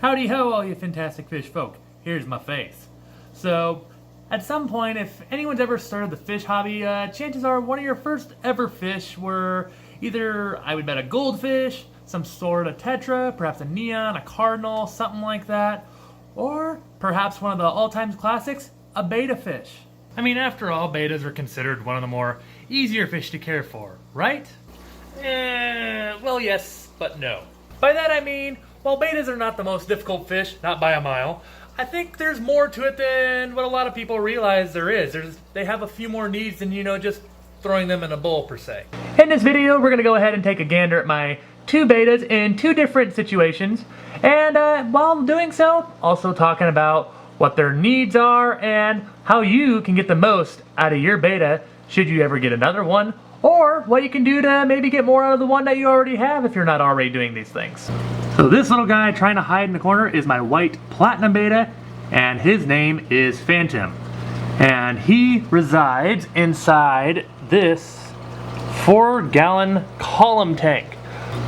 Howdy ho, all you fantastic fish folk. Here's my face. So, at some point, if anyone's ever started the fish hobby, chances are one of your first ever fish were either, I would bet, a goldfish, some sort of tetra, perhaps a neon, a cardinal, something like that, or perhaps one of the all-time classics, a betta fish. I mean, after all, bettas are considered one of the more easier fish to care for, right? Well, yes, but no. By that I mean, while bettas are not the most difficult fish, not by a mile, I think there's more to it than what a lot of people realize there is. They have a few more needs than, just throwing them in a bowl per se. In this video, we're going to go ahead and take a gander at my two bettas in two different situations. And while doing so, also talking about what their needs are and how you can get the most out of your betta should you ever get another one, or what you can do to maybe get more out of the one that you already have if you're not already doing these things. So this little guy trying to hide in the corner is my white platinum betta, and his name is Phantom. And he resides inside this 4-gallon column tank.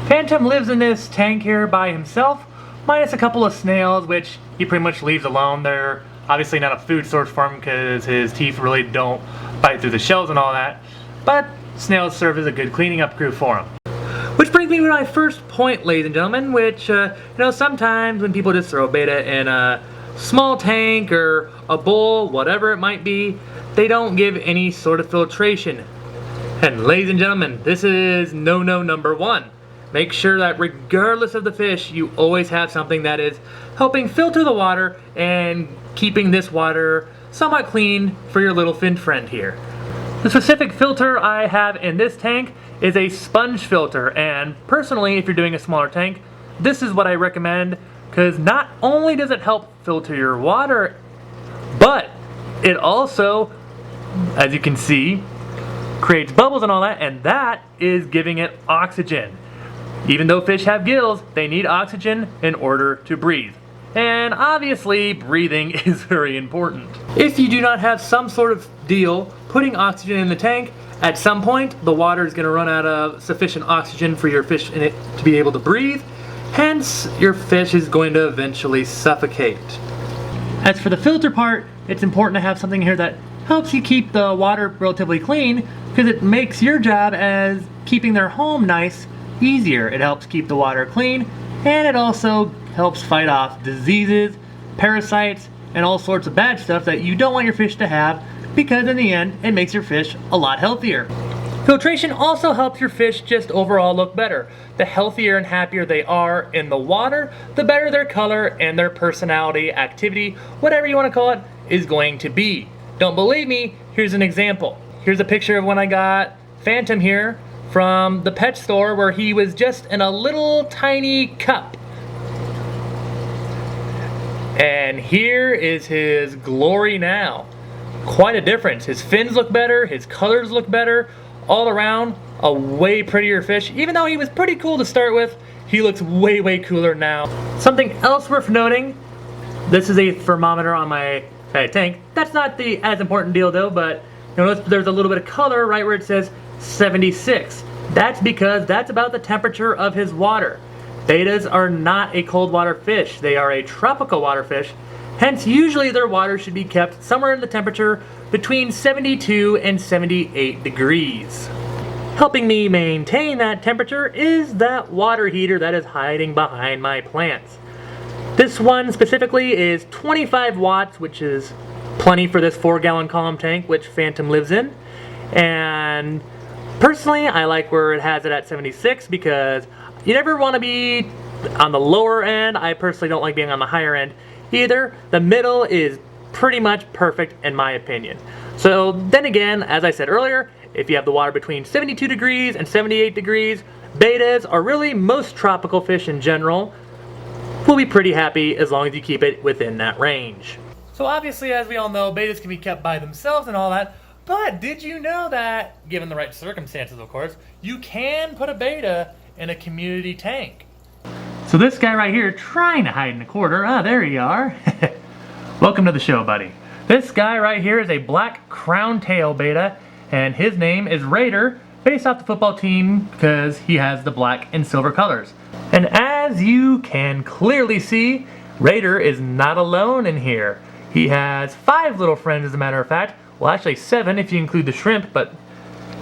Phantom lives in this tank here by himself, minus a couple of snails, which he pretty much leaves alone. They're obviously not a food source for him because his teeth really don't bite through the shells and all that, but snails serve as a good cleaning up crew for him. Which brings me to my first point, ladies and gentlemen, which, sometimes when people just throw a betta in a small tank or a bowl, whatever it might be, they don't give any sort of filtration. And ladies and gentlemen, this is no-no number one. Make sure that regardless of the fish, you always have something that is helping filter the water and keeping this water somewhat clean for your little fin friend here. The specific filter I have in this tank is a sponge filter, and personally, if you're doing a smaller tank, this is what I recommend, because not only does it help filter your water, but it also, as you can see, creates bubbles and all that, and that is giving it oxygen. Even though fish have gills, they need oxygen in order to breathe. And obviously, breathing is very important. If you do not have some sort of deal putting oxygen in the tank, at some point the water is going to run out of sufficient oxygen for your fish in it to be able to breathe. Hence, your fish is going to eventually suffocate. As for the filter part, it's important to have something here that helps you keep the water relatively clean, because it makes your job as keeping their home nice easier. It helps keep the water clean, and it also helps fight off diseases, parasites, and all sorts of bad stuff that you don't want your fish to have, because in the end, it makes your fish a lot healthier. Filtration also helps your fish just overall look better. The healthier and happier they are in the water, the better their color and their personality, activity, whatever you want to call it, is going to be. Don't believe me? Here's an example. Here's a picture of when I got Phantom here from the pet store, where he was just in a little tiny cup. And here is his glory now. Quite a difference. His fins look better, his colors look better, all around a way prettier fish. Even though he was pretty cool to start with, he looks way cooler now. Something else worth noting, this is a thermometer on my tank. That's not the as important deal though, but notice there's a little bit of color right where it says 76. That's because that's about the temperature of his water. Bettas are not a cold water fish. They are a tropical water fish. Hence, usually their water should be kept somewhere in the temperature between 72 and 78 degrees. Helping me maintain that temperature is that water heater that is hiding behind my plants. This one specifically is 25 watts, which is plenty for this 4-gallon column tank, which Phantom lives in. And personally, I like where it has it at 76, because you never want to be on the lower end. I personally don't like being on the higher end either. The middle is pretty much perfect in my opinion. So then again, as I said earlier, if you have the water between 72 degrees and 78 degrees, bettas, or really most tropical fish in general, will be pretty happy as long as you keep it within that range. So obviously, as we all know, bettas can be kept by themselves and all that, but did you know that, given the right circumstances of course, you can put a betta in a community tank? So this guy right here trying to hide in the corner, there you are. Welcome to the show, buddy. This guy right here is a black crown tail betta, and his name is Raider, based off the football team because he has the black and silver colors. And as you can clearly see, Raider is not alone in here. He has 5 little friends, as a matter of fact. Well, actually 7 if you include the shrimp, but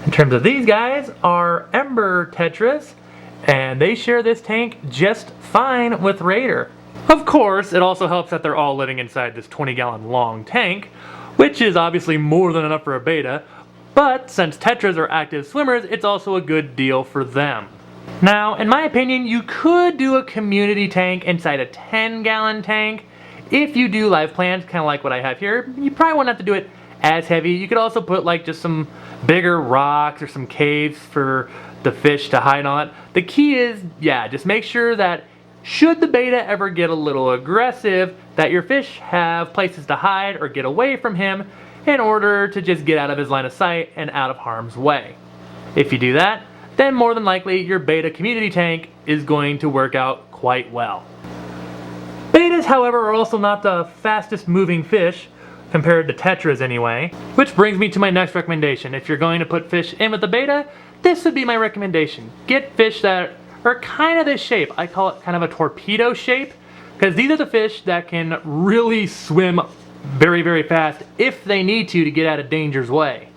in terms of these guys are Ember Tetras, and they share this tank just fine with Raider. Of course, it also helps that they're all living inside this 20-gallon long tank, which is obviously more than enough for a beta, but since Tetras are active swimmers, it's also a good deal for them. Now, in my opinion, you could do a community tank inside a 10-gallon tank. If you do live plants, kind of like what I have here, you probably won't have to do it as heavy. You could also put like just some bigger rocks or some caves for the fish to hide on. The key is, yeah, just make sure that should the beta ever get a little aggressive, that your fish have places to hide or get away from him in order to just get out of his line of sight and out of harm's way. If you do that, then more than likely your beta community tank is going to work out quite well. Betas, however, are also not the fastest moving fish, compared to Tetras anyway. Which brings me to my next recommendation. If you're going to put fish in with the beta, this would be my recommendation. Get fish that are kind of this shape. I call it kind of a torpedo shape, because these are the fish that can really swim very, very fast if they need to get out of danger's way.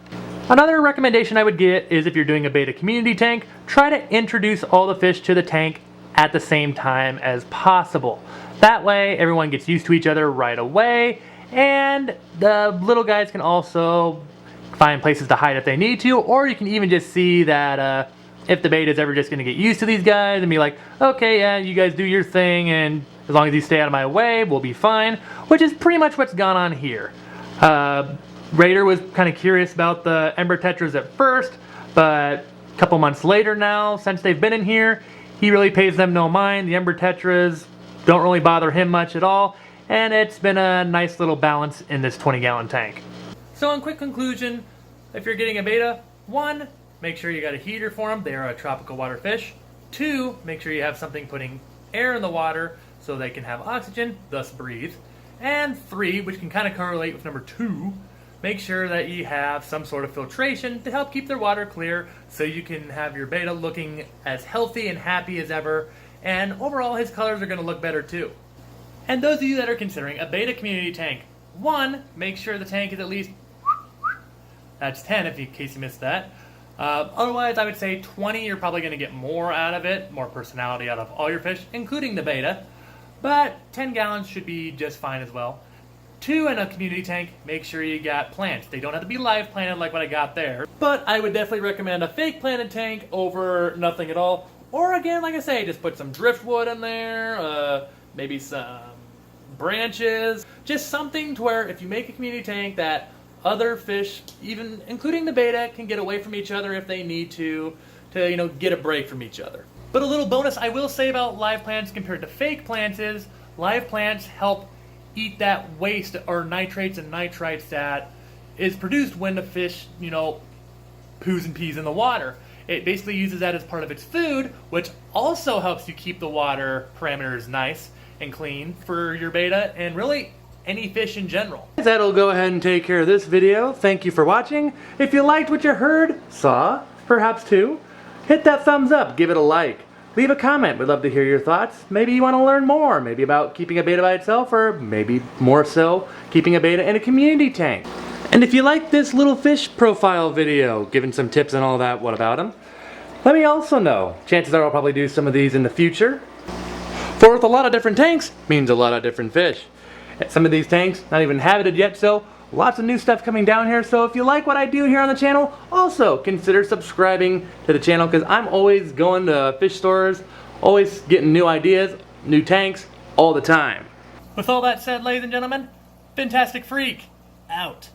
Another recommendation I would get is if you're doing a beta community tank, try to introduce all the fish to the tank at the same time as possible. That way everyone gets used to each other right away, and the little guys can also find places to hide if they need to, or you can even just see that if the beta is ever just going to get used to these guys and be like, okay, yeah, you guys do your thing, and as long as you stay out of my way, we'll be fine, which is pretty much what's gone on here. Raider was kind of curious about the Ember Tetras at first, but a couple months later now, since they've been in here, he really pays them no mind. The Ember Tetras don't really bother him much at all, and it's been a nice little balance in this 20-gallon tank. So in quick conclusion, if you're getting a beta, 1, make sure you got a heater for them. They are a tropical water fish. 2, make sure you have something putting air in the water so they can have oxygen, thus breathe. And 3, which can kind of correlate with number 2, make sure that you have some sort of filtration to help keep their water clear so you can have your beta looking as healthy and happy as ever, and overall his colors are going to look better too. And those of you that are considering a beta community tank, 1, make sure the tank is at least, that's 10 in case you missed that. Otherwise, I would say 20, you're probably going to get more out of it, more personality out of all your fish, including the beta. But 10 gallons should be just fine as well. 2, in a community tank, make sure you got plants. They don't have to be live planted like what I got there. But I would definitely recommend a fake planted tank over nothing at all. Or again, like I say, just put some driftwood in there, maybe some branches. Just something to where if you make a community tank that other fish, even including the beta, can get away from each other if they need to get a break from each other. But a little bonus I will say about live plants compared to fake plants is live plants help eat that waste or nitrates and nitrites that is produced when the fish, poos and pees in the water. It basically uses that as part of its food, which also helps you keep the water parameters nice and clean for your beta and really any fish in general. That'll go ahead and take care of this video. Thank you for watching. If you liked what you heard, saw, perhaps too, hit that thumbs up, give it a like. Leave a comment, we'd love to hear your thoughts. Maybe you want to learn more, maybe about keeping a beta by itself, or maybe more so, keeping a beta in a community tank. And if you like this little fish profile video, giving some tips and all that, what about them? Let me also know. Chances are I'll probably do some of these in the future. For with a lot of different tanks, means a lot of different fish. And some of these tanks, not even habited yet, so lots of new stuff coming down here. So if you like what I do here on the channel, also consider subscribing to the channel, because I'm always going to fish stores, always getting new ideas, new tanks, all the time. With all that said, ladies and gentlemen, Fintastic Freak, out.